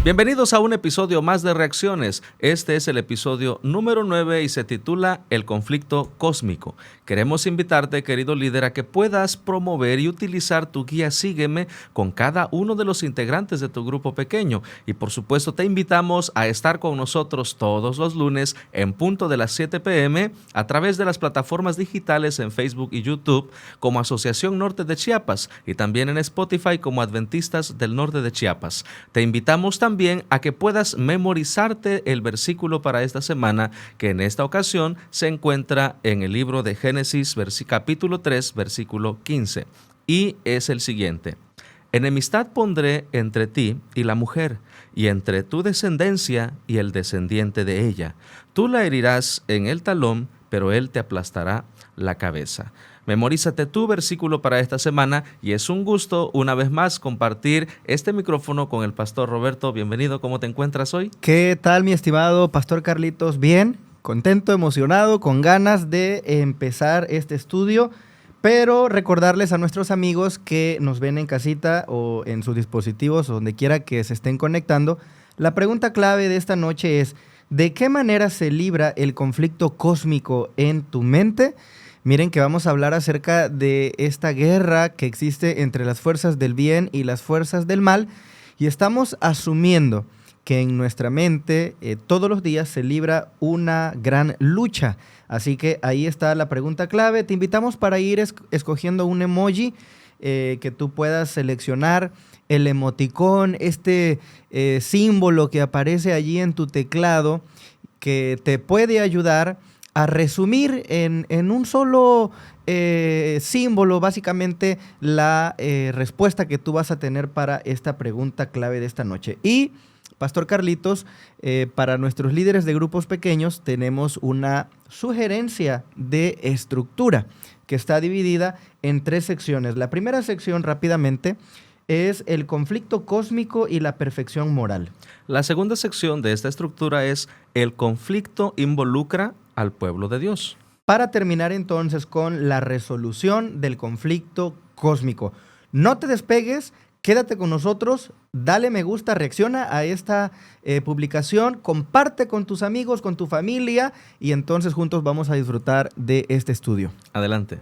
Bienvenidos a un episodio más de Reacciones. Este es el episodio número 9 y se titula El conflicto cósmico. Queremos invitarte, querido líder, a que puedas promover y utilizar tu guía Sígueme con cada uno de los integrantes de tu grupo pequeño. Y por supuesto te invitamos a estar con nosotros todos los lunes en punto de las 7 p.m. a través de las plataformas digitales en Facebook y YouTube como Asociación Norte de Chiapas y también en Spotify como Adventistas del Norte de Chiapas. Te invitamos también a que puedas memorizarte el versículo para esta semana, que en esta ocasión se encuentra en el libro de Génesis, capítulo 3, versículo 15, y es el siguiente: Enemistad pondré entre ti y la mujer, y entre tu descendencia y el descendiente de ella. Tú la herirás en el talón, pero él te aplastará la cabeza. Memorízate tu versículo para esta semana y es un gusto una vez más compartir este micrófono con el Pastor Roberto. Bienvenido, ¿cómo te encuentras hoy? ¿Qué tal, mi estimado Pastor Carlitos? Bien, contento, emocionado, con ganas de empezar este estudio, pero recordarles a nuestros amigos que nos ven en casita o en sus dispositivos o donde quiera que se estén conectando. La pregunta clave de esta noche es: ¿de qué manera se libra el conflicto cósmico en tu mente? Miren que vamos a hablar acerca de esta guerra que existe entre las fuerzas del bien y las fuerzas del mal, y estamos asumiendo que en nuestra mente todos los días se libra una gran lucha. Así que ahí está la pregunta clave. Te invitamos para ir escogiendo un emoji que tú puedas seleccionar, el emoticón, este símbolo que aparece allí en tu teclado, que te puede ayudar a resumir en un solo símbolo, básicamente, la respuesta que tú vas a tener para esta pregunta clave de esta noche. Y, Pastor Carlitos, para nuestros líderes de grupos pequeños tenemos una sugerencia de estructura que está dividida en 3 secciones. La primera sección, rápidamente, es el conflicto cósmico y la perfección moral. La segunda sección de esta estructura es el conflicto involucra al pueblo de Dios. Para terminar entonces con la resolución del conflicto cósmico. No te despegues, quédate con nosotros, dale me gusta, reacciona a esta publicación, comparte con tus amigos, con tu familia, y entonces juntos vamos a disfrutar de este estudio. Adelante.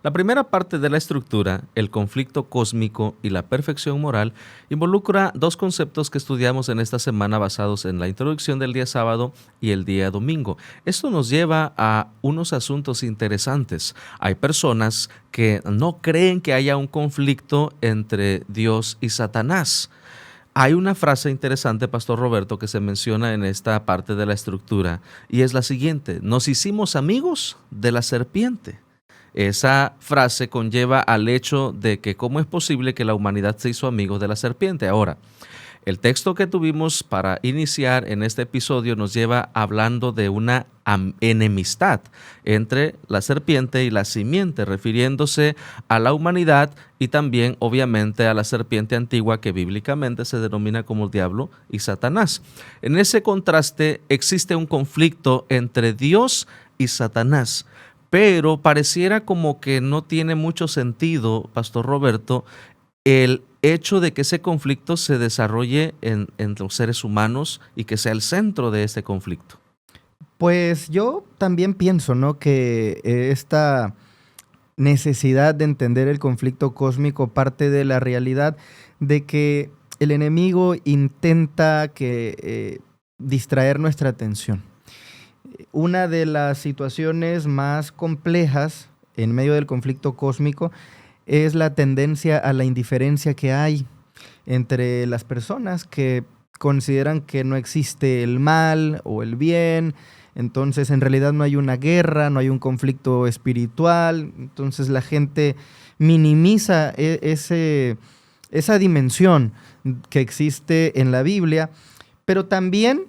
La primera parte de la estructura, el conflicto cósmico y la perfección moral, involucra 2 conceptos que estudiamos en esta semana basados en la introducción del día sábado y el día domingo. Esto nos lleva a unos asuntos interesantes. Hay personas que no creen que haya un conflicto entre Dios y Satanás. Hay una frase interesante, Pastor Roberto, que se menciona en esta parte de la estructura y es la siguiente: nos hicimos amigos de la serpiente. Esa frase conlleva al hecho de que cómo es posible que la humanidad se hizo amigos de la serpiente. Ahora, el texto que tuvimos para iniciar en este episodio nos lleva hablando de una enemistad entre la serpiente y la simiente, refiriéndose a la humanidad y también, obviamente, a la serpiente antigua que bíblicamente se denomina como el diablo y Satanás. En ese contraste existe un conflicto entre Dios y Satanás. Pero pareciera como que no tiene mucho sentido, Pastor Roberto, el hecho de que ese conflicto se desarrolle en los seres humanos y que sea el centro de este conflicto. Pues yo también pienso, ¿no?, que esta necesidad de entender el conflicto cósmico parte de la realidad de que el enemigo intenta distraer nuestra atención. Una de las situaciones más complejas en medio del conflicto cósmico es la tendencia a la indiferencia que hay entre las personas que consideran que no existe el mal o el bien. Entonces, en realidad no hay una guerra, no hay un conflicto espiritual. Entonces, la gente minimiza esa dimensión que existe en la Biblia, pero también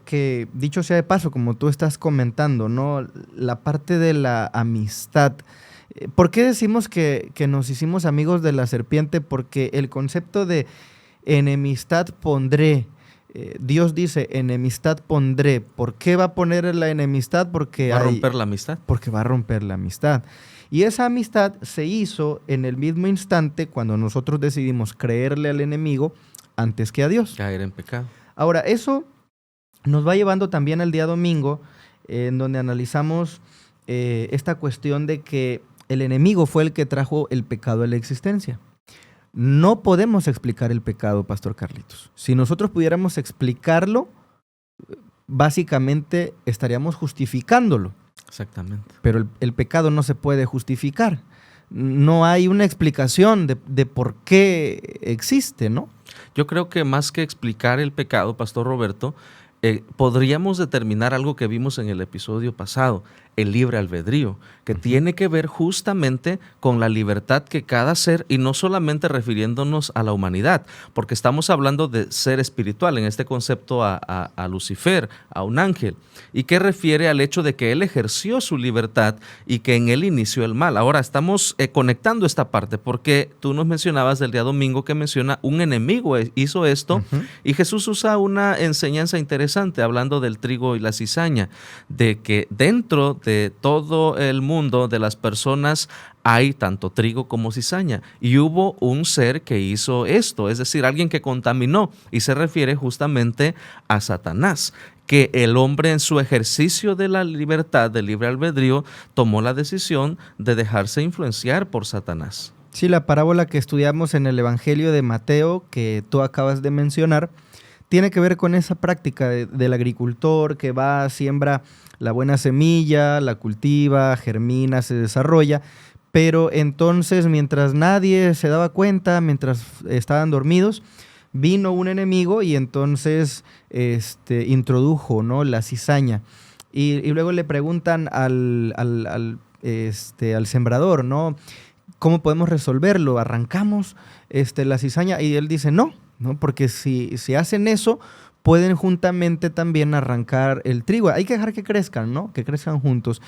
que, dicho sea de paso, como tú estás comentando, ¿no?, la parte de la amistad ¿Por qué decimos que nos hicimos amigos de la serpiente? Porque el concepto de enemistad pondré, Dios dice, enemistad pondré. ¿Por qué va a poner la enemistad? Porque ¿Va a romper la amistad? Porque va a romper la amistad. Y esa amistad se hizo en el mismo instante cuando nosotros decidimos creerle al enemigo antes que a Dios. Caer en pecado. Ahora, eso nos va llevando también al día domingo, en donde analizamos esta cuestión de que el enemigo fue el que trajo el pecado a la existencia. No podemos explicar el pecado, Pastor Carlitos. Si nosotros pudiéramos explicarlo, básicamente estaríamos justificándolo. Exactamente. Pero el pecado no se puede justificar. No hay una explicación de por qué existe, ¿no? Yo creo que más que explicar el pecado, Pastor Roberto, podríamos determinar algo que vimos en el episodio pasado, el libre albedrío, que tiene que ver justamente con la libertad que cada ser, y no solamente refiriéndonos a la humanidad, porque estamos hablando de ser espiritual, en este concepto a Lucifer, a un ángel, y que refiere al hecho de que él ejerció su libertad y que en él inició el mal. Ahora estamos conectando esta parte, porque tú nos mencionabas del día domingo que menciona un enemigo hizo esto, y Jesús usa una enseñanza interesante hablando del trigo y la cizaña, de que dentro de todo el mundo de las personas hay tanto trigo como cizaña, y hubo un ser que hizo esto, es decir, alguien que contaminó, y se refiere justamente a Satanás, que el hombre en su ejercicio de la libertad, del libre albedrío, tomó la decisión de dejarse influenciar por Satanás. Sí, la parábola que estudiamos en el Evangelio de Mateo, que tú acabas de mencionar, tiene que ver con esa práctica del agricultor que va, siembra la buena semilla, la cultiva, germina, se desarrolla, pero entonces mientras nadie se daba cuenta, mientras estaban dormidos, vino un enemigo y entonces introdujo, ¿no?, la cizaña. Y luego le preguntan al sembrador, ¿no?, ¿cómo podemos resolverlo? ¿Arrancamos la cizaña? Y él dice, no, porque si hacen eso, pueden juntamente también arrancar el trigo. Hay que dejar que crezcan, ¿no? Que crezcan juntos.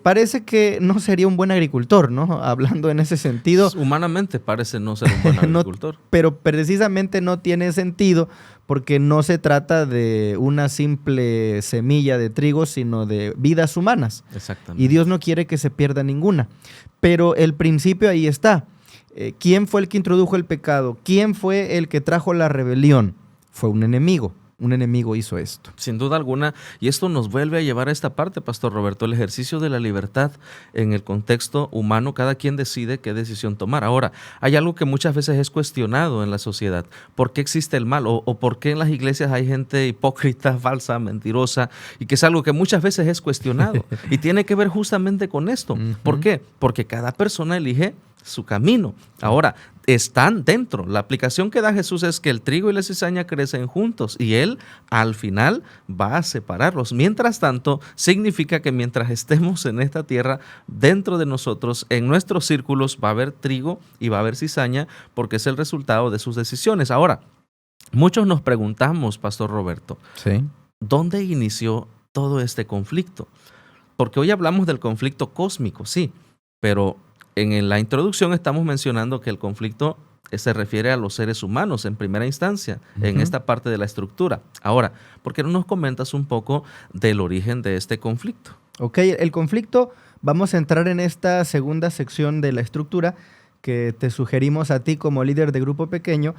Parece que no sería un buen agricultor, ¿no? Hablando en ese sentido. Humanamente parece no ser un buen agricultor. Pero precisamente no tiene sentido porque no se trata de una simple semilla de trigo, sino de vidas humanas. Exactamente. Y Dios no quiere que se pierda ninguna. Pero el principio ahí está. ¿Quién fue el que introdujo el pecado? ¿Quién fue el que trajo la rebelión? Fue un enemigo. Un enemigo hizo esto. Sin duda alguna, y esto nos vuelve a llevar a esta parte, Pastor Roberto, el ejercicio de la libertad en el contexto humano. Cada quien decide qué decisión tomar. Ahora, hay algo que muchas veces es cuestionado en la sociedad. ¿Por qué existe el mal? ¿O por qué en las iglesias hay gente hipócrita, falsa, mentirosa? Y que es algo que muchas veces es cuestionado. Y tiene que ver justamente con esto. ¿Por qué? Porque cada persona elige su camino. Ahora, están dentro. La aplicación que da Jesús es que el trigo y la cizaña crecen juntos y Él al final va a separarlos. Mientras tanto, significa que mientras estemos en esta tierra, dentro de nosotros, en nuestros círculos, va a haber trigo y va a haber cizaña porque es el resultado de sus decisiones. Ahora, muchos nos preguntamos, Pastor Roberto, ¿sí?, ¿dónde inició todo este conflicto? Porque hoy hablamos del conflicto cósmico, sí, pero en la introducción estamos mencionando que el conflicto se refiere a los seres humanos en primera instancia, en esta parte de la estructura. Ahora, ¿por qué no nos comentas un poco del origen de este conflicto? Ok, el conflicto, vamos a entrar en esta segunda sección de la estructura que te sugerimos a ti como líder de grupo pequeño.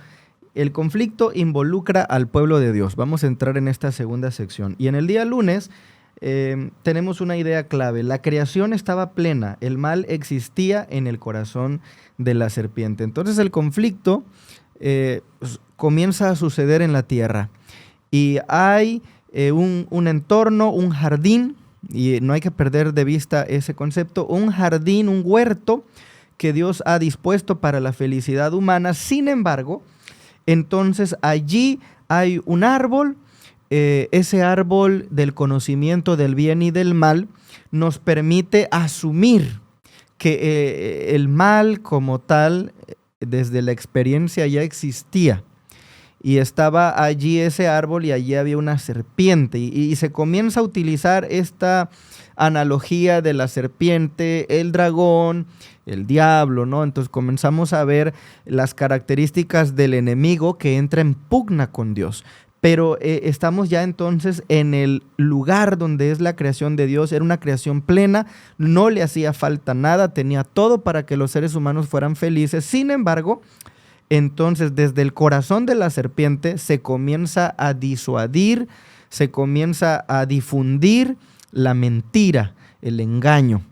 El conflicto involucra al pueblo de Dios. Vamos a entrar en esta segunda sección. Y en el día lunes tenemos una idea clave. La creación estaba plena, el mal existía en el corazón de la serpiente. Entonces el conflicto comienza a suceder en la tierra y hay un entorno, un jardín, y no hay que perder de vista ese concepto, un jardín, un huerto que Dios ha dispuesto para la felicidad humana. Sin embargo, entonces allí hay un árbol. Ese árbol del conocimiento del bien y del mal nos permite asumir que el mal como tal, desde la experiencia ya existía y estaba allí ese árbol y allí había una serpiente. Y se comienza a utilizar esta analogía de la serpiente, el dragón, el diablo, ¿no? Entonces comenzamos a ver las características del enemigo que entra en pugna con Dios. Pero estamos ya entonces en el lugar donde es la creación de Dios. Era una creación plena, no le hacía falta nada, tenía todo para que los seres humanos fueran felices. Sin embargo, entonces desde el corazón de la serpiente se comienza a disuadir, se comienza a difundir la mentira, el engaño.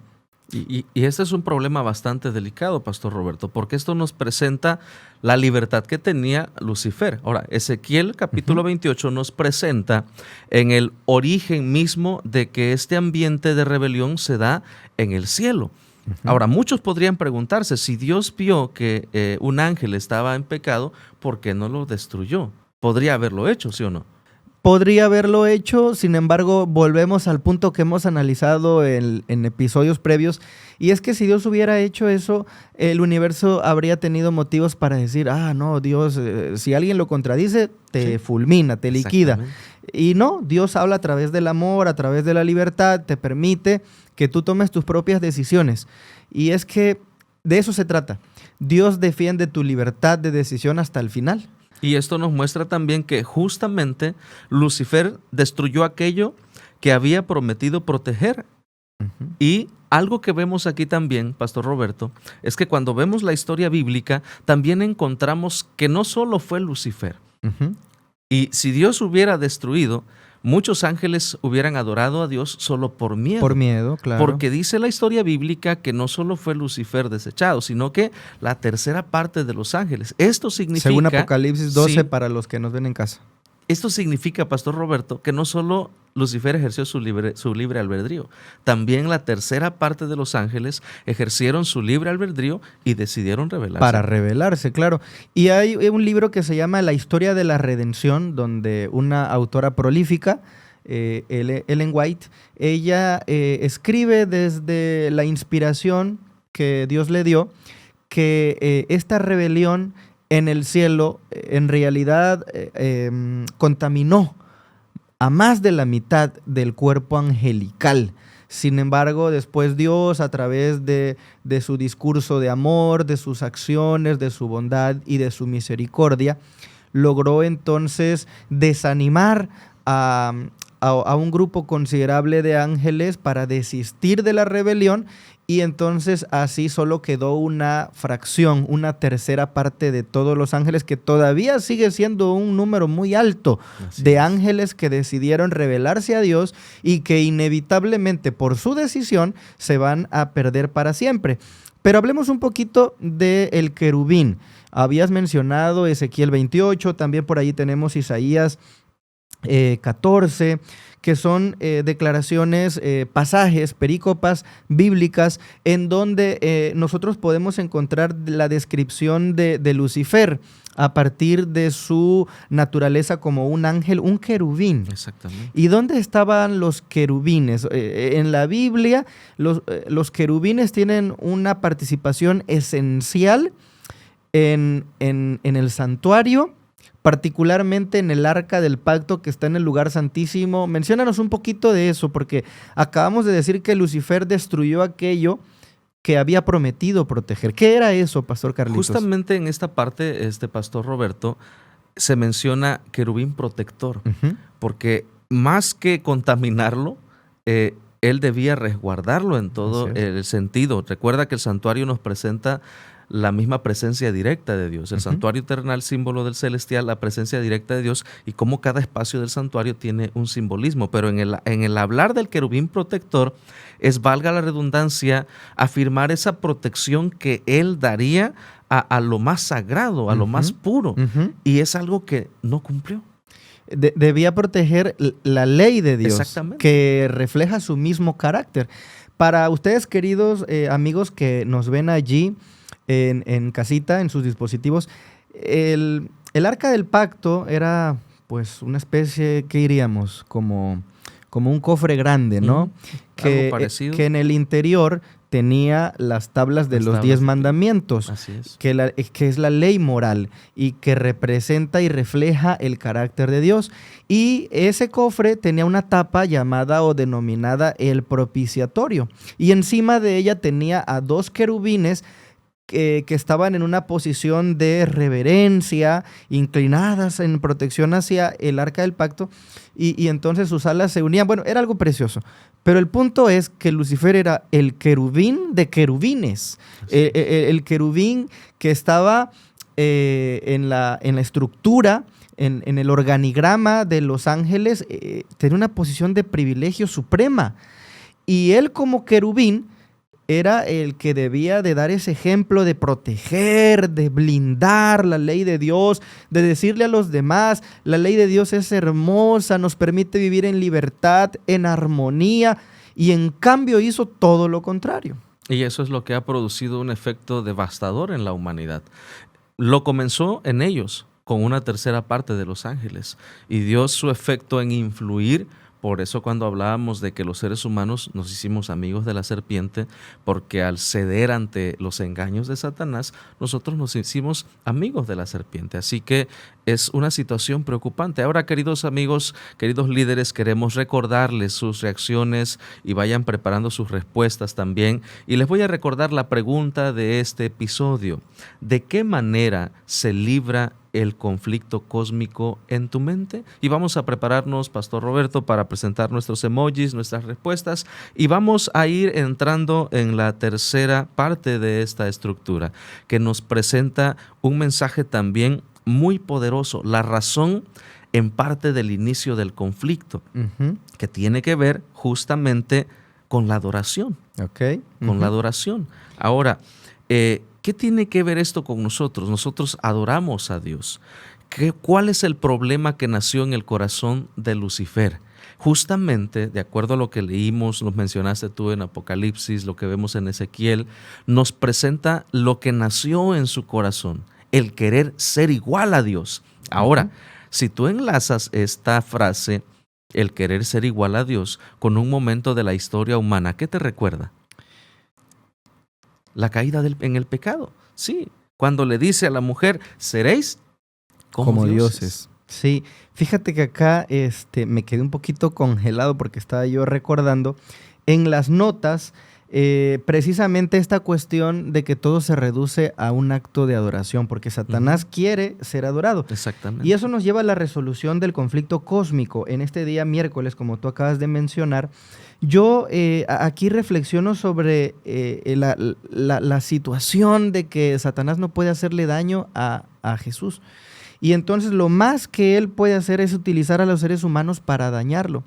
Y este es un problema bastante delicado, Pastor Roberto, porque esto nos presenta la libertad que tenía Lucifer. Ahora, Ezequiel capítulo 28 nos presenta en el origen mismo de que este ambiente de rebelión se da en el cielo. Ahora, muchos podrían preguntarse, si Dios vio que un ángel estaba en pecado, ¿por qué no lo destruyó? Podría haberlo hecho, ¿sí o no? Podría haberlo hecho, sin embargo, volvemos al punto que hemos analizado en episodios previos, y es que si Dios hubiera hecho eso, el universo habría tenido motivos para decir, no, Dios, si alguien lo contradice, te fulmina, te liquida. Y no, Dios habla a través del amor, a través de la libertad, te permite que tú tomes tus propias decisiones. Y es que de eso se trata. Dios defiende tu libertad de decisión hasta el final. Y esto nos muestra también que justamente Lucifer destruyó aquello que había prometido proteger. Y algo que vemos aquí también, Pastor Roberto, es que cuando vemos la historia bíblica, también encontramos que no solo fue Lucifer. Y si Dios hubiera destruido, muchos ángeles hubieran adorado a Dios solo por miedo. Por miedo, claro. Porque dice la historia bíblica que no solo fue Lucifer desechado, sino que la tercera parte de los ángeles. Esto significa... Según Apocalipsis 12, sí, para los que nos ven en casa. Esto significa, Pastor Roberto, que no solo Lucifer ejerció su libre albedrío, también la tercera parte de los ángeles ejercieron su libre albedrío y decidieron rebelarse. Para rebelarse, claro. Y hay un libro que se llama La historia de la redención, donde una autora prolífica, Ellen White, ella escribe desde la inspiración que Dios le dio que esta rebelión en el cielo en realidad contaminó a más de la mitad del cuerpo angelical. Sin embargo, después Dios, a través de su discurso de amor, de sus acciones, de su bondad y de su misericordia, logró entonces desanimar a un grupo considerable de ángeles para desistir de la rebelión, y entonces así solo quedó una fracción, una tercera parte de todos los ángeles, que todavía sigue siendo un número muy alto de ángeles que decidieron rebelarse a Dios y que inevitablemente por su decisión se van a perder para siempre. Pero hablemos un poquito del querubín. Habías mencionado Ezequiel 28, también por ahí tenemos Isaías 14, que son declaraciones, pasajes, perícopas bíblicas en donde nosotros podemos encontrar la descripción de Lucifer a partir de su naturaleza como un ángel, un querubín. Exactamente. ¿Y dónde estaban los querubines? En la Biblia, los querubines tienen una participación esencial en el santuario, particularmente en el Arca del Pacto que está en el lugar santísimo. Menciónanos un poquito de eso, porque acabamos de decir que Lucifer destruyó aquello que había prometido proteger. ¿Qué era eso, Pastor Carlitos? Justamente en esta parte, Pastor Roberto, se menciona querubín protector, porque más que contaminarlo, él debía resguardarlo en todo el sentido. Recuerda que el santuario nos presenta la misma presencia directa de Dios. El santuario terrenal, símbolo del celestial, la presencia directa de Dios, y cómo cada espacio del santuario tiene un simbolismo. Pero en el hablar del querubín protector es, valga la redundancia, afirmar esa protección que él daría a lo más sagrado, a lo más puro. Y es algo que no cumplió. Debía proteger la ley de Dios, que refleja su mismo carácter. Para ustedes, queridos amigos que nos ven allí en casita, en sus dispositivos, el Arca del Pacto era pues una especie, ¿qué diríamos? Como un cofre grande, ¿no? algo parecido. Que en el interior tenía las tablas de los 10 mandamientos, Así es. que es la ley moral y que representa y refleja el carácter de Dios. Y ese cofre tenía una tapa llamada o denominada el propiciatorio. Y encima de ella tenía a 2 querubines que estaban en una posición de reverencia, inclinadas en protección hacia el arca del pacto, y entonces sus alas se unían. Bueno, era algo precioso. Pero el punto es que Lucifer era el querubín de querubines, el querubín que estaba en la estructura, en el organigrama de los ángeles, tenía una posición de privilegio suprema. Y él como querubín era el que debía de dar ese ejemplo de proteger, de blindar la ley de Dios, de decirle a los demás, la ley de Dios es hermosa, nos permite vivir en libertad, en armonía, y en cambio hizo todo lo contrario. Y eso es lo que ha producido un efecto devastador en la humanidad. Lo comenzó en ellos, con una tercera parte de los ángeles, y dio su efecto en influir. Por eso cuando hablábamos de que los seres humanos nos hicimos amigos de la serpiente, porque al ceder ante los engaños de Satanás, nosotros nos hicimos amigos de la serpiente. Así que es una situación preocupante. Ahora, queridos amigos, queridos líderes, queremos recordarles sus reacciones y vayan preparando sus respuestas también. Y les voy a recordar la pregunta de este episodio. ¿De qué manera se libra el conflicto cósmico en tu mente? Y vamos a prepararnos, Pastor Roberto, para presentar nuestros emojis, nuestras respuestas, y vamos a ir entrando en la tercera parte de esta estructura, que nos presenta un mensaje también muy poderoso, la razón en parte del inicio del conflicto, que tiene que ver justamente con la adoración. Con la adoración. Ahora, ¿qué tiene que ver esto con nosotros? Nosotros adoramos a Dios. ¿Cuál es el problema que nació en el corazón de Lucifer? Justamente, de acuerdo a lo que leímos, lo mencionaste tú en Apocalipsis, lo que vemos en Ezequiel, nos presenta lo que nació en su corazón, el querer ser igual a Dios. Ahora, si tú enlazas esta frase, el querer ser igual a Dios, con un momento de la historia humana, ¿qué te recuerda? La caída en el pecado. Sí, cuando le dice a la mujer, seréis como dioses. Sí, fíjate que acá me quedé un poquito congelado porque estaba yo recordando en las notas precisamente esta cuestión de que todo se reduce a un acto de adoración, porque Satanás quiere ser adorado. Exactamente. Y eso nos lleva a la resolución del conflicto cósmico. En este día miércoles, como tú acabas de mencionar, yo aquí reflexiono sobre la situación de que Satanás no puede hacerle daño a Jesús. Y entonces lo más que él puede hacer es utilizar a los seres humanos para dañarlo.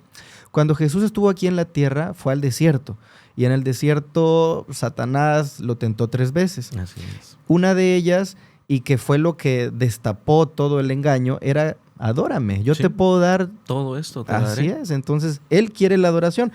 Cuando Jesús estuvo aquí en la tierra, fue al desierto. Y en el desierto, Satanás lo tentó 3 veces. Así es. Una de ellas, y que fue lo que destapó todo el engaño, era: adórame, yo te puedo dar todo esto. Así es, entonces él quiere la adoración.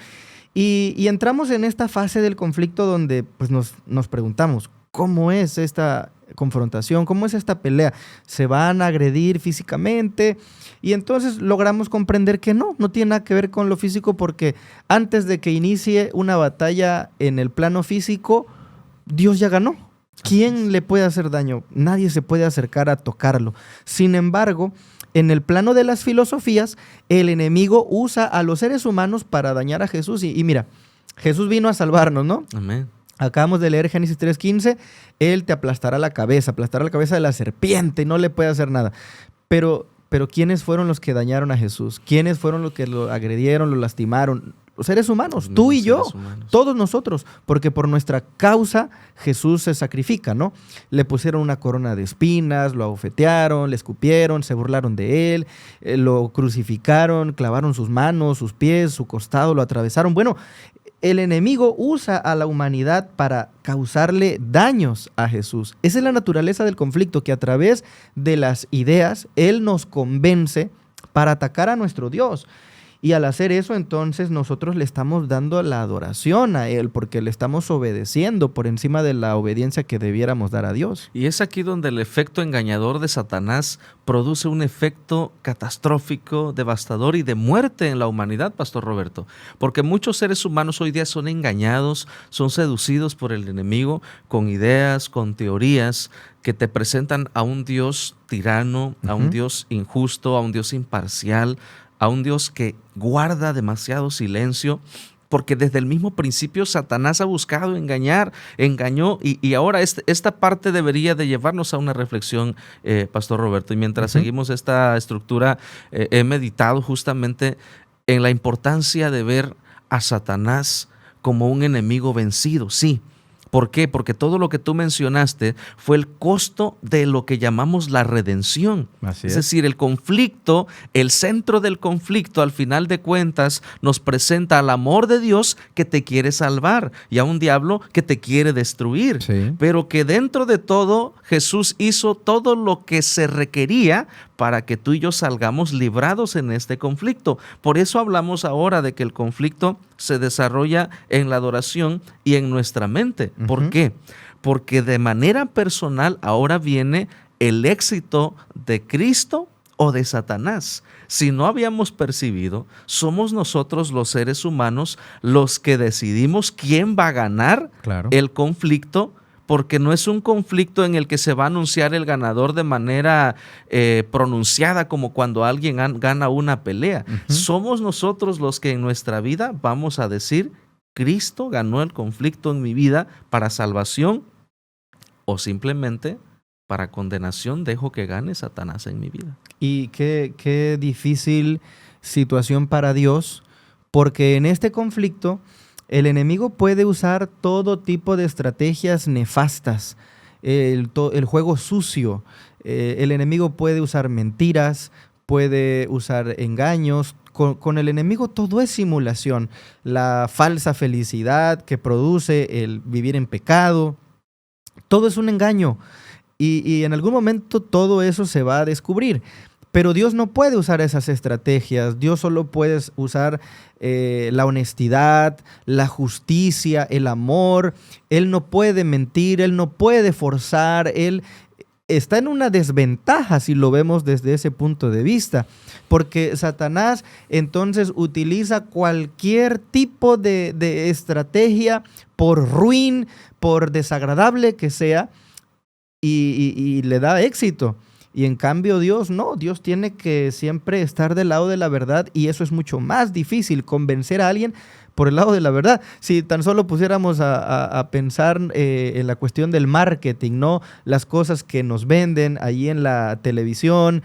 Y entramos en esta fase del conflicto donde pues nos preguntamos, ¿cómo es esta confrontación? ¿Cómo es esta pelea? ¿Se van a agredir físicamente? Y entonces logramos comprender que no tiene nada que ver con lo físico, porque antes de que inicie una batalla en el plano físico, Dios ya ganó. ¿Quién le puede hacer daño? Nadie se puede acercar a tocarlo. Sin embargo, en el plano de las filosofías, el enemigo usa a los seres humanos para dañar a Jesús. Y mira, Jesús vino a salvarnos, ¿no? Amén. Acabamos de leer Génesis 3:15, Él te aplastará la cabeza de la serpiente y no le puede hacer nada. Pero ¿quiénes fueron los que dañaron a Jesús? ¿Quiénes fueron los que lo agredieron, lo lastimaron? Los seres humanos, tú y yo, todos nosotros, porque por nuestra causa Jesús se sacrifica, ¿no? Le pusieron una corona de espinas, lo abofetearon, le escupieron, se burlaron de él, lo crucificaron, clavaron sus manos, sus pies, su costado, lo atravesaron. Bueno, el enemigo usa a la humanidad para causarle daños a Jesús. Esa es la naturaleza del conflicto, que a través de las ideas Él nos convence para atacar a nuestro Dios. Y al hacer eso, entonces nosotros le estamos dando la adoración a Él, porque le estamos obedeciendo por encima de la obediencia que debiéramos dar a Dios. Y es aquí donde el efecto engañador de Satanás produce un efecto catastrófico, devastador y de muerte en la humanidad, Pastor Roberto. Porque muchos seres humanos hoy día son engañados, son seducidos por el enemigo con ideas, con teorías que te presentan a un Dios tirano, a un Dios injusto, a un Dios imparcial, a un Dios que guarda demasiado silencio, porque desde el mismo principio Satanás ha buscado engañó, y ahora esta parte debería de llevarnos a una reflexión, Pastor Roberto. Y mientras seguimos esta estructura, he meditado justamente en la importancia de ver a Satanás como un enemigo vencido, sí. ¿Por qué? Porque todo lo que tú mencionaste fue el costo de lo que llamamos la redención. Es decir, el conflicto, el centro del conflicto, al final de cuentas, nos presenta al amor de Dios que te quiere salvar y a un diablo que te quiere destruir. Sí. Pero que dentro de todo, Jesús hizo todo lo que se requería para que tú y yo salgamos librados en este conflicto. Por eso hablamos ahora de que el conflicto se desarrolla en la adoración y en nuestra mente. ¿Por qué? Porque de manera personal ahora viene el éxito de Cristo o de Satanás. Si no habíamos percibido, somos nosotros los seres humanos los que decidimos quién va a ganar el conflicto, porque no es un conflicto en el que se va a anunciar el ganador de manera pronunciada, como cuando alguien gana una pelea. Somos nosotros los que en nuestra vida vamos a decir: Cristo ganó el conflicto en mi vida para salvación, o simplemente para condenación dejo que gane Satanás en mi vida. Y qué difícil situación para Dios, porque en este conflicto el enemigo puede usar todo tipo de estrategias nefastas, el juego sucio. El enemigo puede usar mentiras, puede usar engaños. Con el enemigo todo es simulación. La falsa felicidad que produce el vivir en pecado, todo es un engaño. Y en algún momento todo eso se va a descubrir. Pero Dios no puede usar esas estrategias. Dios solo puede usar la honestidad, la justicia, el amor. Él no puede mentir, Él no puede forzar. Él está en una desventaja si lo vemos desde ese punto de vista. Porque Satanás entonces utiliza cualquier tipo de estrategia, por ruin, por desagradable que sea, y le da éxito. Y en cambio Dios no, Dios tiene que siempre estar del lado de la verdad, y eso es mucho más difícil, convencer a alguien por el lado de la verdad. Si tan solo pusiéramos a pensar en la cuestión del marketing, ¿no? Las cosas que nos venden allí en la televisión,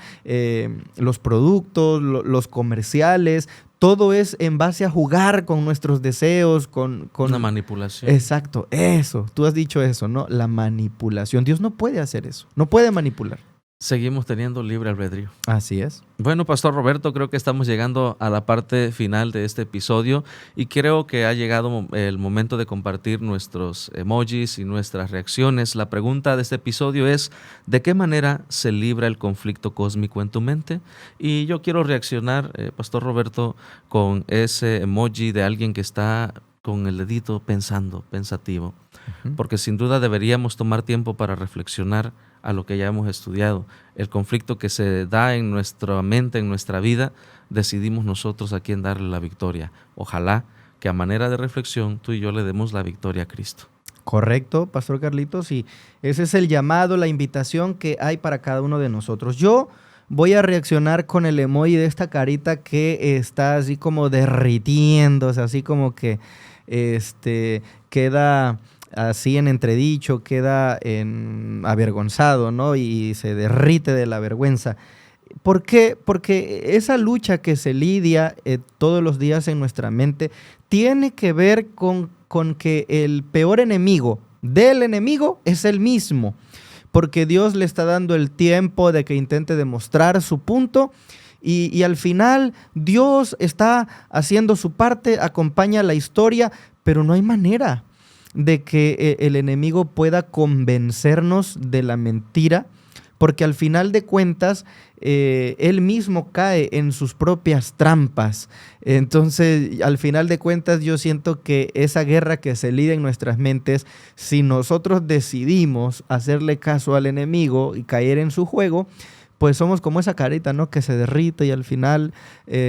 los productos, los comerciales, todo es en base a jugar con nuestros deseos, con una manipulación. Exacto, eso, tú has dicho eso, ¿no? La manipulación. Dios no puede hacer eso, no puede manipular. Seguimos teniendo libre albedrío. Así es. Bueno, Pastor Roberto, creo que estamos llegando a la parte final de este episodio y creo que ha llegado el momento de compartir nuestros emojis y nuestras reacciones. La pregunta de este episodio es: ¿de qué manera se libra el conflicto cósmico en tu mente? Y yo quiero reaccionar, Pastor Roberto, con ese emoji de alguien que está con el dedito pensativo, porque sin duda deberíamos tomar tiempo para reflexionar a lo que ya hemos estudiado. El conflicto que se da en nuestra mente, en nuestra vida, decidimos nosotros a quién darle la victoria. Ojalá que a manera de reflexión tú y yo le demos la victoria a Cristo. Correcto, Pastor Carlitos, y ese es el llamado, la invitación que hay para cada uno de nosotros. Yo voy a reaccionar con el emoji de esta carita que está así como derritiéndose, así como que queda así en entredicho, queda avergonzado, ¿no? Y se derrite de la vergüenza. ¿Por qué? Porque esa lucha que se lidia todos los días en nuestra mente tiene que ver con que el peor enemigo del enemigo es el mismo. Porque Dios le está dando el tiempo de que intente demostrar su punto, y al final Dios está haciendo su parte, acompaña la historia, pero no hay manera de que el enemigo pueda convencernos de la mentira, porque al final de cuentas él mismo cae en sus propias trampas. Entonces, al final de cuentas, yo siento que esa guerra que se lidia en nuestras mentes, si nosotros decidimos hacerle caso al enemigo y caer en su juego, pues somos como esa carita, ¿no? Que se derrite y al final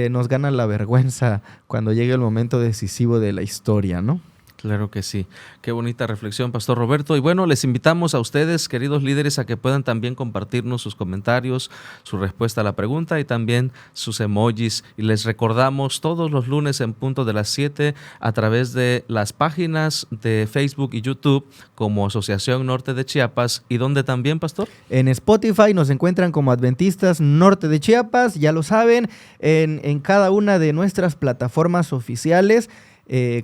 nos gana la vergüenza cuando llegue el momento decisivo de la historia, ¿no? Claro que sí. Qué bonita reflexión, Pastor Roberto. Y bueno, les invitamos a ustedes, queridos líderes, a que puedan también compartirnos sus comentarios, su respuesta a la pregunta y también sus emojis. Y les recordamos todos los lunes en punto de las 7 a través de las páginas de Facebook y YouTube como Asociación Norte de Chiapas. ¿Y dónde también, Pastor? En Spotify nos encuentran como Adventistas Norte de Chiapas, ya lo saben, en cada una de nuestras plataformas oficiales.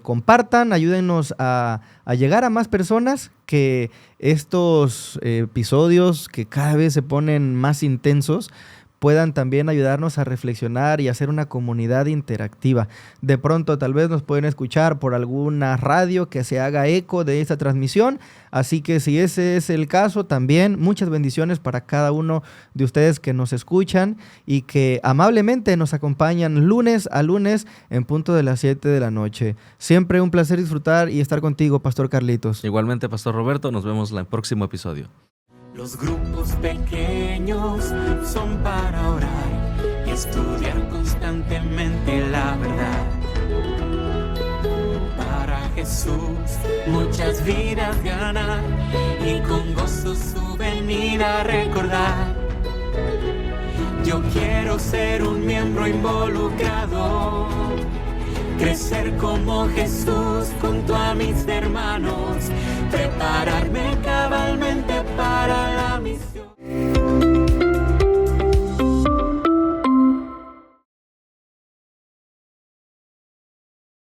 Compartan, ayúdennos a llegar a más personas, que estos episodios que cada vez se ponen más intensos puedan también ayudarnos a reflexionar y hacer una comunidad interactiva. De pronto tal vez nos pueden escuchar por alguna radio que se haga eco de esta transmisión, así que si ese es el caso, también muchas bendiciones para cada uno de ustedes que nos escuchan y que amablemente nos acompañan lunes a lunes en punto de las 7 de la noche. Siempre un placer disfrutar y estar contigo, Pastor Carlitos. Igualmente, Pastor Roberto, nos vemos en el próximo episodio. Los grupos pequeños son para orar y estudiar constantemente la verdad. Para Jesús muchas vidas ganar y con gozo su venida recordar. Yo quiero ser un miembro involucrado, crecer como Jesús junto a mis hermanos, prepararme cabalmente para la misión.